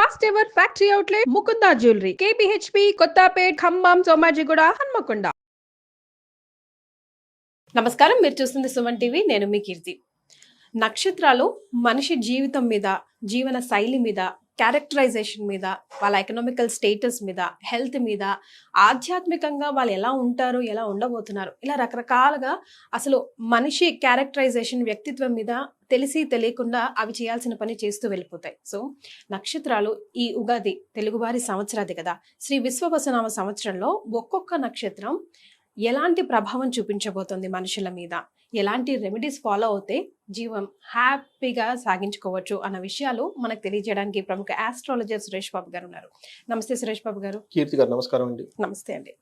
First ever factory outlet Mukunda jewellery KPHB Kothapet Khammam Somajiguda Hanamkonda. నమస్కారం, మీరు చూస్తుంది సుమన్ టీవీ. నేను మీ కీర్తి. నక్షత్రాలు మనిషి జీవితం మీద, జీవన శైలి మీద, క్యారెక్టరైజేషన్ మీద, వాళ్ళ ఎకనామికల్ స్టేటస్ మీద, హెల్త్ మీద, ఆధ్యాత్మికంగా వాళ్ళు ఎలా ఉంటారు, ఎలా ఉండబోతున్నారు, ఇలా రకరకాలుగా అసలు మనిషి క్యారెక్టరైజేషన్, వ్యక్తిత్వం మీద తెలిసి తెలియకుండా అవి చేయాల్సిన పని చేస్తూ వెళ్ళిపోతాయి. సో నక్షత్రాలు ఈ ఉగాది తెలుగువారి సంవత్సరాది కదా, శ్రీ విశ్వవసునామ సంవత్సరంలో ఒక్కొక్క నక్షత్రం ఎలాంటి ప్రభావం చూపించబోతోంది మనుషుల మీద, ఎలాంటి రెమెడీస్ ఫాలో అవుతే జీవం హ్యాపీగా సాగించుకోవచ్చు అన్న విషయాలు మనకు తెలియజేయడానికి ప్రముఖ ఆస్ట్రాలజర్ సురేష్ బాబు గారు ఉన్నారు. నమస్తే సురేష్ బాబు గారు. కీర్తి గారు నమస్కారం అండి. నమస్తే అండి.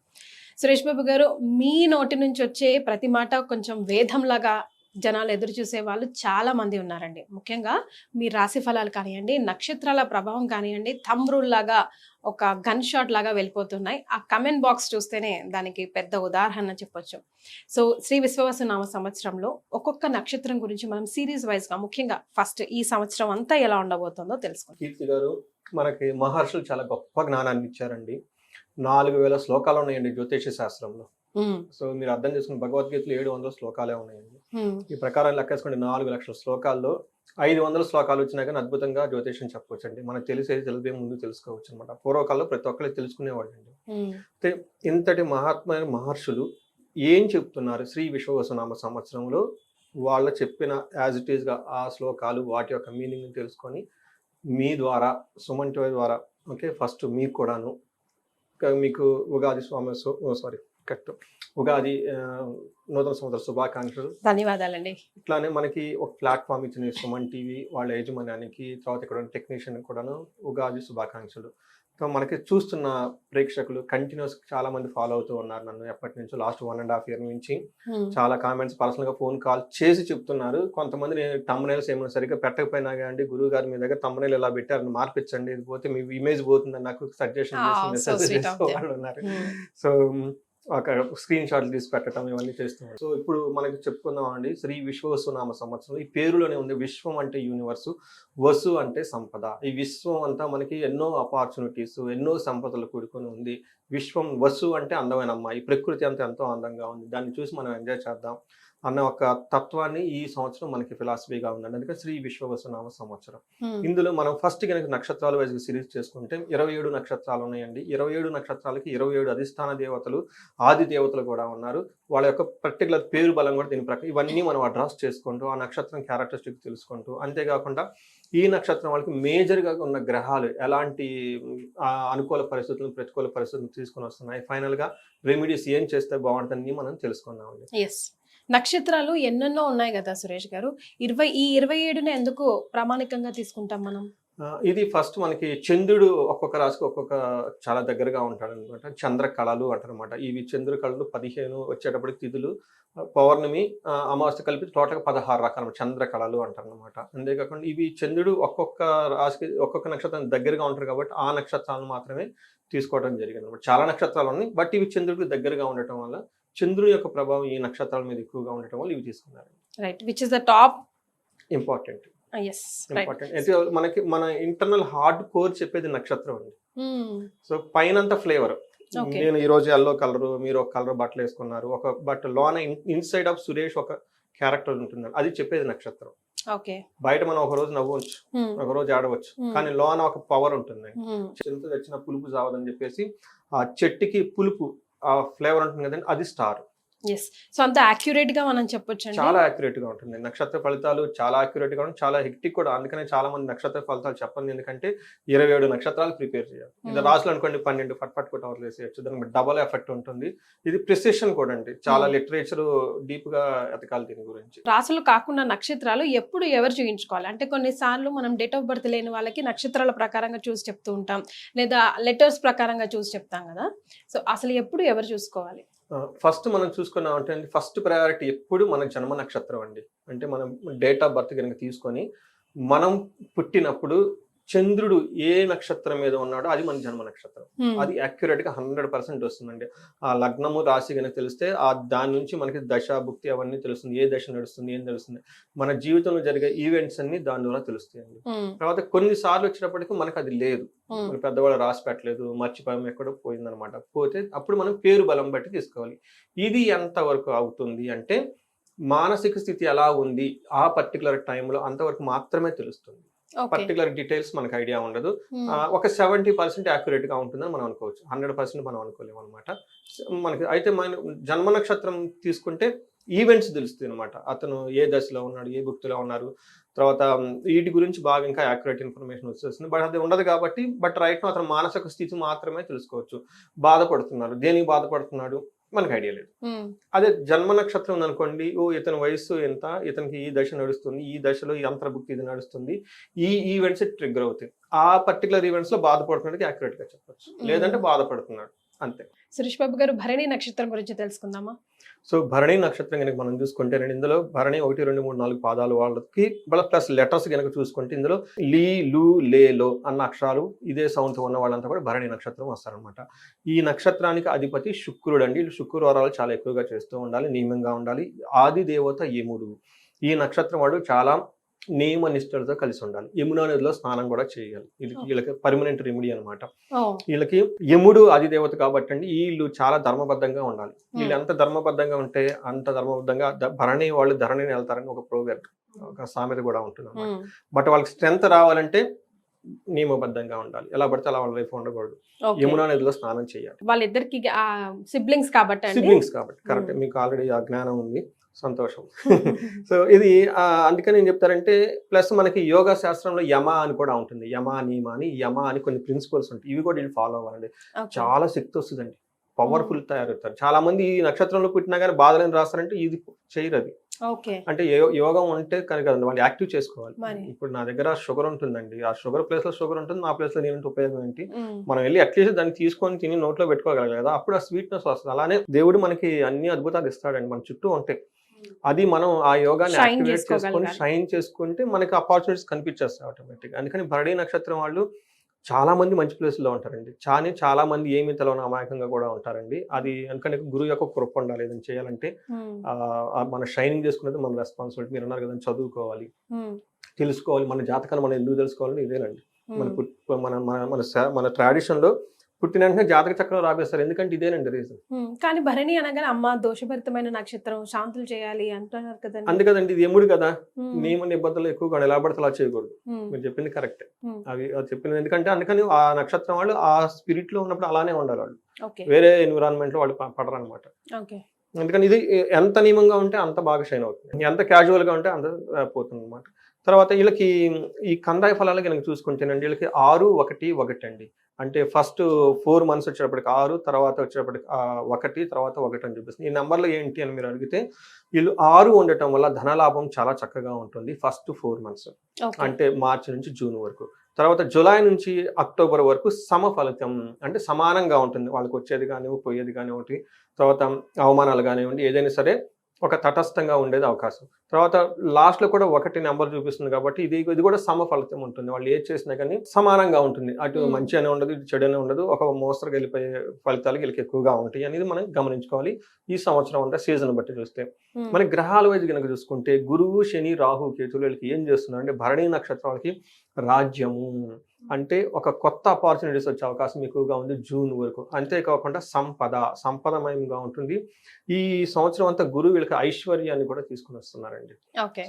సురేష్ బాబు గారు, మీ నోటి నుంచి వచ్చే ప్రతి మాట కొంచెం వేదంలాగా జనాలు ఎదురు చూసే వాళ్ళు చాలా మంది ఉన్నారండి. ముఖ్యంగా మీ రాశి ఫలాలు కానివ్వండి, నక్షత్రాల ప్రభావం కానివ్వండి, థంబ్ రూల్ లాగా ఒక గన్ షాట్ లాగా వెళ్ళిపోతున్నాయి. ఆ కమెంట్ బాక్స్ చూస్తేనే దానికి పెద్ద ఉదాహరణ చెప్పొచ్చు. సో శ్రీ విశ్వవసునామ సంవత్సరంలో ఒక్కొక్క నక్షత్రం గురించి మనం సిరీస్ వైజ్ గా, ముఖ్యంగా ఫస్ట్ ఈ సంవత్సరం అంతా ఎలా ఉండబోతుందో తెలుసుకుందాం. కీర్తి గారు, మనకి మహర్షులు చాలా గొప్ప జ్ఞానాన్ని ఇచ్చారండి. 4000 శ్లోకాలు ఉన్నాయండి జ్యోతిష శాస్త్రంలో. సో మీరు అర్థం చేసుకుని భగవద్గీతలో 700 శ్లోకాలే ఉన్నాయండి. ఈ ప్రకారం లెక్కేసుకుంటే 4 లక్షల శ్లోకాల్లో 500 శ్లోకాలు వచ్చినా కానీ అద్భుతంగా జ్యోతిషం చెప్పవచ్చు అండి. మనకు తెలిసే ముందు తెలుసుకోవచ్చు అనమాట. పూర్వకాలంలో ప్రతి ఒక్కరికి తెలుసుకునేవాడు అండి. అయితే ఇంతటి మహాత్మైన మహర్షులు ఏం చెప్తున్నారు శ్రీ విశ్వవసునామ సంవత్సరంలో, వాళ్ళ చెప్పిన యాజ్ ఇట్ ఈస్గా ఆ శ్లోకాలు వాటి యొక్క మీనింగ్ తెలుసుకొని మీ ద్వారా, సుమన్ టీవీ ద్వారా, ఓకే, ఫస్ట్ మీకు కూడాను మీకు ఉగాది ఉగాది నూతన సంవత్సర శుభాకాంక్షలు, ధన్యవాదాలండి. ఇట్లానే మనకి ఒక ప్లాట్ఫామ్ ఇచ్చిన సుమన్ టీవీ వాళ్ళ యజమాన్యానికి, తర్వాత ఇక్కడ టెక్నీషియన్ కూడాను ఉగాది శుభాకాంక్షలు. సో మనకి చూస్తున్న ప్రేక్షకులు కంటిన్యూస్ చాలా మంది ఫాలో అవుతూ ఉన్నారు నన్ను. ఎప్పటి నుంచో లాస్ట్ 1.5 year నుంచి చాలా కామెంట్స్, పర్సనల్ గా ఫోన్ కాల్ చేసి చెప్తున్నారు. కొంతమంది తమ్మునేల్స్ ఏమైనా సరిగ్గా పెట్టకపోయినా కానీ, గురువు గారు మీ దగ్గర తమ్మునేల్ ఎలా పెట్టారు మార్పించండి, ఇది పోతే మీ ఇమేజ్ పోతుందని నాకు సజెషన్ చేసి మెసేజ్ చేసే వాళ్ళు ఉన్నారు. సో ఒక స్క్రీన్ షాట్లు తీసి పెట్టడం ఇవన్నీ చేస్తున్నారు. సో ఇప్పుడు మనకి చెప్పుకుందాం అండి, శ్రీ విశ్వవసునామ సంవత్సరం. ఈ పేరులోనే ఉంది, విశ్వం అంటే యూనివర్సు, వసు అంటే సంపద. ఈ విశ్వం అంతా మనకి ఎన్నో ఆపర్చునిటీస్, ఎన్నో సంపదలు కూడుకొని ఉంది. విశ్వం, వసు అంటే అందమైన అమ్మాయి, ప్రకృతి అంతా ఎంతో అందంగా ఉంది, దాన్ని చూసి మనం ఎంజాయ్ చేద్దాం అన్న ఒక తత్వాన్ని ఈ సంవత్సరం మనకి ఫిలాసఫీగా ఉందండి. అందుకే శ్రీ విశ్వవసునామ సంవత్సరం. ఇందులో మనం ఫస్ట్ కనుక నక్షత్రాలు వైజ్ సిరీస్ చేసుకుంటే 27 నక్షత్రాలు ఉన్నాయండి. 27 నక్షత్రాలకి 27 అధిష్టాన దేవతలు, ఆది దేవతలు కూడా ఉన్నారు. వాళ్ళ యొక్క పర్టికులర్ పేరు బలం కూడా దీని ప్రకారం ఇవన్నీ మనం అడ్రస్ చేసుకుంటూ ఆ నక్షత్రం క్యారెక్టరిస్టిక్ తెలుసుకుంటూ, అంతేకాకుండా ఈ నక్షత్రం వాళ్ళకి మేజర్గా ఉన్న గ్రహాలు ఎలాంటి అనుకూల పరిస్థితులను, ప్రతికూల పరిస్థితులను తీసుకొని వస్తున్నాయి, ఫైనల్గా రెమెడీస్ ఏం చేస్తే బాగుంటుందని మనం తెలుసుకున్నామండి. నక్షత్రాలు ఎన్నెన్నో ఉన్నాయి కదా సురేష్ గారు, ఈ 27ని ఎందుకు ప్రామాణికంగా తీసుకుంటాం మనం? ఇది ఫస్ట్ మనకి చంద్రుడు ఒక్కొక్క రాశికి ఒక్కొక్క చాలా దగ్గరగా ఉంటాడు అనమాట. చంద్ర కళలు అంటారనమాట. ఇవి చంద్ర కళలు 15 వచ్చేటప్పటికి తిథులు, పౌర్ణమి, అమావాస్య కలిపి టోటల్గా 16 రకాల చంద్ర కళలు అంటారు అనమాట. అంతేకాకుండా ఇవి చంద్రుడు ఒక్కొక్క రాశికి ఒక్కొక్క నక్షత్రం దగ్గరగా ఉంటారు కాబట్టి ఆ నక్షత్రాలను మాత్రమే తీసుకోవడం జరిగింది అనమాట. చాలా నక్షత్రాలు ఉన్నాయి, బట్ ఇవి చంద్రుడికి దగ్గరగా ఉండటం వల్ల, చంద్రుని యొక్క ప్రభావం ఈ నక్షత్రాల మీద ఎక్కువగా ఉండటం వల్ల ఇవి తీసుకున్నారు. Right, which is the top important. మనకి మన ఇంటర్నల్ హార్డ్ కోర్ చెప్పేది నక్షత్రం అండి. సో పైనంత ఫ్లేవర్, నేను ఈ రోజు ఎల్లో కలర్, మీరు ఒక కలర్ బట్టలు వేసుకున్నారు, ఒక బట్ లోన ఇన్సైడ్ ఆఫ్ సురేష్ ఒక క్యారెక్టర్ ఉంటుంది, అది చెప్పేది నక్షత్రం. బయట మనం ఒక రోజు నవ్వచ్చు, ఒక రోజు ఆడవచ్చు, కానీ లోన ఒక పవర్ ఉంటుంది. చెంత తెచ్చిన పులుపు చావదని చెప్పేసి ఆ చెట్టుకి పులుపు ఆ ఫ్లేవర్ ఉంటుంది కదండి, అది స్టార్. సో అంత యాక్యురేట్ గా మనం చెప్పొచ్చు, చాలా యాక్యురేట్ గా ఉంటుంది. నక్షత్ర ఫలితాలు చాలా యాక్యురేట్ గా ఉంటుంది, చాలా హెక్టిక్ కూడా. అందుకనే చాలా మంది నక్షత్ర ఫలితాలు చెప్పండి, ఎందుకంటే 27 నక్షత్రాలు ప్రిపేర్ చేయాలి. ఇది రాసులు అనుకోండి 12 ఫట్ కూడా కవర్ చేసేయచ్చు, దానికి డబల్ ఎఫెక్ట్ ఉంటుంది. ఇది ప్రిసిషన్ కూడా అండి, చాలా లిటరేచర్ డీప్ గా ఎతకాలి దీని గురించి. రాసులు కాకుండా నక్షత్రాలు ఎప్పుడు ఎవరు చూయించుకోవాలి అంటే, కొన్నిసార్లు మనం డేట్ ఆఫ్ బర్త్ లేని వాళ్ళకి నక్షత్రాల ప్రకారంగా చూసి చెప్తూ ఉంటాం, లేదా లెటర్స్ ప్రకారంగా చూసి చెప్తాం కదా. సో అసలు ఎప్పుడు ఎవరు చూసుకోవాలి? ఫస్ట్ మనం చూసుకున్నామంటే అండి, ఫస్ట్ ప్రయారిటీ ఎప్పుడు మన జన్మ నక్షత్రం అండి. అంటే మనం డేట్ ఆఫ్ బర్త్ కనుక తీసుకొని, మనం పుట్టినప్పుడు చంద్రుడు ఏ నక్షత్రం మీద ఉన్నాడో అది మన జన్మ నక్షత్రం. అది యాక్యురేట్ గా 100% వస్తుందండి. ఆ లగ్నము రాశి కనుక తెలిస్తే ఆ దాని నుంచి మనకి దశ భుక్తి అవన్నీ తెలుస్తుంది. ఏ దశ నడుస్తుంది, ఏం తెలుస్తుంది, మన జీవితంలో జరిగే ఈవెంట్స్ అన్ని దాని ద్వారా తెలుస్తాయండి. తర్వాత కొన్నిసార్లు వచ్చేటప్పటికి మనకు అది లేదు, మన పెద్దవాళ్ళు రాసి పెట్టలేదు, మర్చిపోయాం, ఎక్కడో పోయిందనమాట. పోతే అప్పుడు మనం పేరు బలం బట్టి తీసుకోవాలి. ఇది ఎంత వరకు అవుతుంది అంటే మానసిక స్థితి ఎలా ఉంది ఆ పర్టికులర్ టైంలో అంతవరకు మాత్రమే తెలుస్తుంది. పర్టికులర్ డీటెయిల్స్ మనకు ఐడియా ఉండదు. ఒక 70% యాక్యురేట్ గా ఉంటుందని మనం అనుకోవచ్చు, 100% మనం అనుకోలేము అనమాట. మనకి అయితే మన జన్మ నక్షత్రం తీసుకుంటే ఈవెంట్స్ తెలుస్తుంది అనమాట. అతను ఏ దశలో ఉన్నాడు, ఏ భుక్తిలో ఉన్నారు, తర్వాత వీటి గురించి బాగా ఇంకా యాక్యురేట్ ఇన్ఫర్మేషన్ వచ్చేస్తుంది. బట్ అది ఉండదు కాబట్టి రైట్ అతను మానసిక స్థితి మాత్రమే తెలుసుకోవచ్చు. బాధపడుతున్నారు, దేనికి బాధపడుతున్నాడు మనకు ఐడియా లేదు. అదే జన్మ నక్షత్రం ఉందనుకోండి, ఇతని వయస్సు ఎంత, ఇతనికి ఈ దశ నడుస్తుంది, ఈ దశలో ఈ అంతర్భుక్తి ఇది నడుస్తుంది, ఈ ఈవెంట్స్ ట్రిగ్గర్ అవుతాయి, ఆ పర్టికులర్ ఈవెంట్స్ లో బాధపడుతున్నది యాక్యురేట్ గా చెప్పొచ్చు, లేదంటే బాధపడుతున్నాడు అంతే. సురేష్ బాబు గారు, భరణి నక్షత్రం గురించి తెలుసుకుందామా? సో భరణి నక్షత్రం కనుక మనం చూసుకుంటే ఇందులో భరణి 1, 2, 3, 4 పాదాలు వాళ్ళకి ప్లస్ లెటర్స్ కనుక చూసుకుంటే ఇందులో లీ, లు, లే, లో అన్న అక్షరాలు ఇదే సౌండ్ ఉన్న వాళ్ళంతా కూడా భరణి నక్షత్రం వస్తారనమాట. ఈ నక్షత్రానికి అధిపతి శుక్రుడు అండి. శుక్రవారాలు చాలా ఎక్కువగా చేస్తూ ఉండాలి, నియమంగా ఉండాలి. ఆది దేవత యముడు. ఈ నక్షత్రం వాడు చాలా నియమ నిష్ఠలతో కలిసి ఉండాలి. యమునా నదిలో స్నానం కూడా చేయాలి. వీళ్ళకి పర్మనెంట్ రెమెడీ అనమాట. వీళ్ళకి యముడు అధిదేవత కాబట్టి అండి వీళ్ళు చాలా ధర్మబద్ధంగా ఉండాలి. వీళ్ళు ఎంత ధర్మబద్ధంగా ఉంటే అంత ధర్మబద్ధంగా భరణి వాళ్ళు ధరణిని వెళ్తారని ఒక ప్రోవర్బ్, ఒక సామెత కూడా ఉంటుంది అన్నమాట. బట్ వాళ్ళకి స్ట్రెంత్ రావాలంటే నియమబద్ధంగా ఉండాలి, ఎలా పడితే అలా వాళ్ళ లైఫ్ ఉండకూడదు. యమునా నదిలో స్నానం చేయాలి. వాళ్ళిద్దరికి సిబ్లింగ్స్ కాబట్టి కరెక్ట్, మీకు ఆల్రెడీ ఆ జ్ఞానం ఉంది, సంతోషం. సో ఇది అందుకని ఏం చెప్తారంటే ప్లస్ మనకి యోగా శాస్త్రంలో యమ అని కూడా ఉంటుంది. యమ నియమ అని, యమ అని కొన్ని ప్రిన్సిపల్స్ ఉంటాయి. ఇవి కూడా వీళ్ళు ఫాలో అవ్వాలండి. చాలా శక్తి వస్తుందండి, పవర్ఫుల్ తయారవుతారు. చాలా మంది ఈ నక్షత్రంలో పుట్టినా కానీ బాధలను రాస్తారంటే ఇది చేయరు. అది అంటే యోగం ఉంటే కనుక వాళ్ళు యాక్టివ్ చేసుకోవాలి. ఇప్పుడు నా దగ్గర షుగర్ ఉంటుందండి, ఆ షుగర్ ప్లేస్ లో షుగర్ ఉంటుంది, నా ప్లేస్ లో నేను ఉపయోగం ఏంటి, మనం వెళ్ళి అట్లీస్ట్ దాన్ని తీసుకొని తిని నోట్లో పెట్టుకోగలగాలి కదా, అప్పుడు ఆ స్వీట్నెస్ వస్తుంది. అలానే దేవుడు మనకి అన్ని అద్భుతాలు ఇస్తాడండి మన చుట్టూ ఉంటాయి. అది మనం ఆ యోగాన్ని యాక్టివేట్ చేసుకొని షైన్ చేసుకుంటే మనకి ఆపర్చునిటీస్ కనిపించేస్తాయి ఆటోమేటిక్. అందుకని భరణి నక్షత్రం వాళ్ళు చాలా మంది మంచి ప్లేస్లో ఉంటారండి. చాలా మంది ఏమి తెలవని అమాయకంగా కూడా ఉంటారండి. అది అందుకని గురువు యొక్క కృప ఉండాలి ఏదైనా చేయాలంటే. మన షైనింగ్ చేసుకునేది మన రెస్పాన్సిబిలిటీ. మీరు అన్నారు కదా, చదువుకోవాలి, తెలుసుకోవాలి, మన జాతకాన్ని మనం ఎందుకు తెలుసుకోవాలని ఇదేనండి. మన ట్రెడిషన్ లో పుట్టిన వెంటనే జాతక చక్రం రాబేస్తారు, ఎందుకంటే ఇదేనండి రీజన్. కానీ భరణి అనగానే అమ్మ దోషభరితమైన నక్షత్రం, శాంతులు చేయాలి అంటున్నారు కదండి. అందుకదండి ఇది యముడు కదా, నియమ నిబంధనలు ఎక్కువగా ఎలా పడితే అలా చేయకూడదు. మీరు చెప్పింది కరెక్ట్, అవి చెప్పింది. ఎందుకంటే అందుకని ఆ నక్షత్రం వాళ్ళు ఆ స్పిరిట్ లో ఉన్నప్పుడు అలానే ఉండాలి. వాళ్ళు వేరే ఎన్విరాన్మెంట్ లో వాళ్ళు పడరు అనమాట. అందుకని ఇది ఎంత నియమంగా ఉంటే అంత బాగా షైన్ అవుతుంది, ఎంత క్యాజువల్ గా ఉంటే అంత పోతుంది అనమాట. తర్వాత వీళ్ళకి ఈ కందాయ ఫలాలు కనుక చూసుకుంటేనండి వీళ్ళకి 6, 1, 1 అండి. అంటే ఫస్ట్ 4 months వచ్చేటప్పటికి 6, తర్వాత వచ్చేటప్పటికి 1, తర్వాత 1 అని చూపిస్తుంది. ఈ నెంబర్లు ఏంటి అని మీరు అడిగితే వీళ్ళు 6 ఉండటం వల్ల ధనలాభం చాలా చక్కగా ఉంటుంది ఫస్ట్ 4 months, అంటే మార్చి నుంచి జూన్ వరకు. తర్వాత జూలై నుంచి అక్టోబర్ వరకు సమ ఫలితం, అంటే సమానంగా ఉంటుంది. వాళ్ళకి వచ్చేది కానివ్వండి, పోయేది కానివ్వండి, తర్వాత అవమానాలు కానివ్వండి, ఏదైనా సరే ఒక తటస్థంగా ఉండేది అవకాశం. తర్వాత లాస్ట్ లో కూడా 1 నెంబర్ చూపిస్తుంది కాబట్టి ఇది కూడా సమ ఫలితం ఉంటుంది. వాళ్ళు ఏది చేసినా కానీ సమానంగా ఉంటుంది. అటు మంచి అనే ఉండదు, ఇటు చెడు అనే ఉండదు, ఒక మోస్తరుగా వెళ్ళిపోయే ఫలితాలు వీళ్ళకి ఎక్కువగా ఉంటాయి అనేది మనం గమనించుకోవాలి. ఈ సంవత్సరం అంతా సీజన్ బట్టి చూస్తే మనకి గ్రహాల వైజ్ కనుక చూసుకుంటే గురువు, శని, రాహు, కేతులు వీళ్ళకి ఏం చేస్తున్నారు అంటే భరణి నక్షత్రం వాళ్ళకి రాజ్యము, అంటే ఒక కొత్త ఆపర్చునిటీస్ వచ్చే అవకాశం ఎక్కువగా ఉంది జూన్ వరకు. అంతేకాకుండా సంపదమయంగా ఉంటుంది. ఈ సంవత్సరం అంతా గురువు వీళ్ళకి ఐశ్వర్యాన్ని కూడా తీసుకుని వస్తున్నారండి.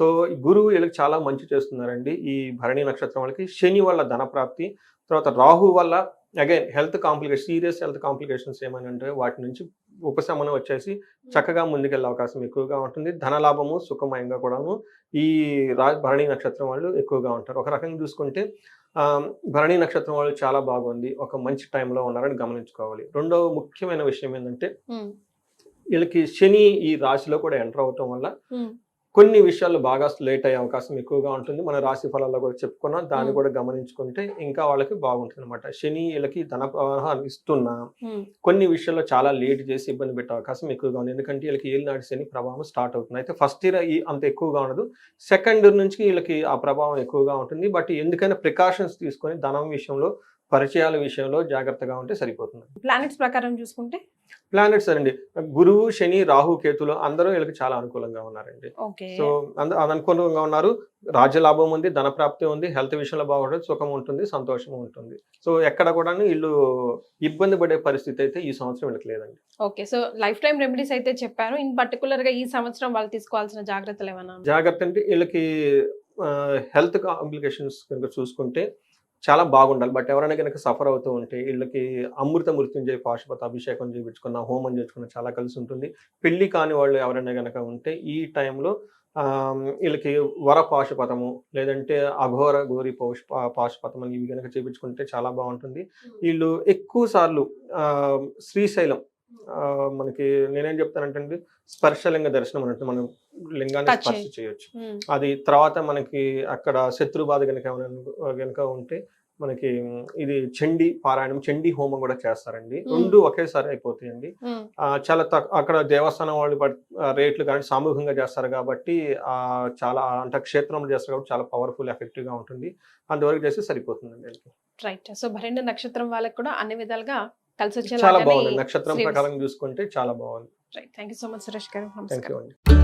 సో గురువు వీళ్ళకి చాలా మంచి చేస్తున్నారండి ఈ భరణి నక్షత్రం వాళ్ళకి. శని వల్ల ధన ప్రాప్తి, తర్వాత రాహు వల్ల again health complication, serious health complications ఏమైనా అంటే వాటి నుంచి ఉపశమనం వచ్చేసి చక్కగా ముందుకెళ్ళే అవకాశం ఎక్కువగా ఉంటుంది. ధనలాభము, సుఖమయంగా కూడాను ఈ భరణి నక్షత్రం వాళ్ళు ఎక్కువగా ఉంటారు. ఒక రకంగా చూసుకుంటే భరణి నక్షత్రం వాళ్ళు చాలా బాగుంది, ఒక మంచి టైంలో ఉన్నారని గమనించుకోవాలి. రెండో ముఖ్యమైన విషయం ఏంటంటే వీళ్ళకి శని ఈ రాశిలో కూడా ఎంటర్ అవటం వల్ల కొన్ని విషయాల్లో బాగా లేట్ అయ్యే అవకాశం ఎక్కువగా ఉంటుంది. మన రాశి ఫలాల్లో కూడా చెప్పుకున్నాం. దాన్ని హ్మ్. కూడా గమనించుకుంటే ఇంకా వాళ్ళకి బాగుంటుందన్నమాట. శని వీళ్ళకి ధన ప్రవాహాన్ని ఇస్తున్నా హ్మ్. కొన్ని విషయాల్లో చాలా లేట్ చేసి ఇబ్బంది పెట్టే అవకాశం ఎక్కువగా ఉంది. ఎందుకంటే వీళ్ళకి ఏలినాటి శని ప్రభావం స్టార్ట్ అవుతుంది. అయితే ఫస్ట్ ఇయర్ అంత ఎక్కువగా ఉండదు. సెకండ్ ఇయర్ నుంచి వీళ్ళకి ఆ ప్రభావం ఎక్కువగా ఉంటుంది. బట్ ఎందుకైనా ప్రికాషన్స్ తీసుకొని ధనం విషయంలో, పరిచయాల విషయంలో జాగ్రత్తగా ఉంటే సరిపోతుంది. ప్లానెట్స్ ప్రకారం చూసుకుంటే ప్లానెట్స్ అండి. గురువు, శని, రాహు, కేతులు అందరూ వీళ్ళకి చాలా అనుకూలంగా ఉన్నారండి. ఓకే. సో, అనుకూలంగా ఉన్నారు. రాజ్యలాభం ఉంది, ధన ప్రాప్తి ఉంది, హెల్త్ విషయంలో బాగుంటది, సుఖం ఉంటుంది, సంతోషం ఉంటుంది. సో, ఎక్కడ కూడాను ఈళ్ళు ఇబ్బంది పడే పరిస్థితి అయితే ఈ సంవత్సరం వీళ్ళకి లేదండి. Okay. So, life time remedies అయితే చెప్పారు. ఇన్ పర్టిక్యులర్‌గా ఈ సంవత్సరం వాళ్ళు తీసుకోవాల్సిన జాగ్రత్తలు ఏమన్నా ఉన్నాయా? జాగ్రత్త అంటే ఈళ్ళకి హెల్త్ కాంప్లికేషన్స్ కనుక చూసుకుంటే చాలా బాగుండాలి. బట్ ఎవరైనా గనక సఫర్ అవుతూ ఉంటే ఈళ్ళకి అమృత మృత్యుంజయ పాశుపత అభిషేకం చేపించుకున్న, హోమం చేసుకున్న చాలా కలిసుంటుంది. పెళ్లి కాని వాళ్ళు ఎవరైనా గనక ఉంటే ఈ టైంలో ఈళ్ళకి వర పాశుపతము లేదంటే అఘోర గౌరి పాశుపతం అని ఇవి గనక చేపించుకుంటే చాలా బావుంటుంది. ఈళ్ళు ఎక్కువ సార్లు శ్రీశైలం మనకి నేనేం చెప్తానంటే అండి, స్పర్శలింగ దర్శనం అన్నట్టు మనం లింగాన్ని టచ్ స్పర్శ చేయొచ్చు. చేయొచ్చు. హ్మ్. అది తర్వాత మనకి అక్కడ శత్రు బాధ గనక ఏమైనా గనక ఉంటే మనకి ఇది చండీ పారాయణం, చండీ హోమం గూడా చేస్తారండి. హ్మ్. 2 ఒకేసారి అయిపోతాయండి. హ్మ్. చాలా అక్కడ దేవస్థానం వాళ్ళు రేట్లు కానీ సామూహికంగా చేస్తారు గాబట్టి చాలా అంటే క్షేత్రంలో చేస్తారు కాబట్టి చాలా పవర్‌ఫుల్, ఎఫెక్టివ్‌గా ఉంటుంది. అంతవరకు చేస్తే సరిపోతుందండి ఆళ్ళకి. రైట్. సో, భరణి నక్షత్రం వాళ్ళకి కూడా అన్ని విధాలుగా చాలా కలిసొచ్చేలాగానే బావుందండి. నక్షత్రం శ్రీ ప్రకారం చూసుకుంటే చాలా బావుంది. Right. Thank you so much Suresh గారు. థాంక్ నమస్కారం. యూ అండి.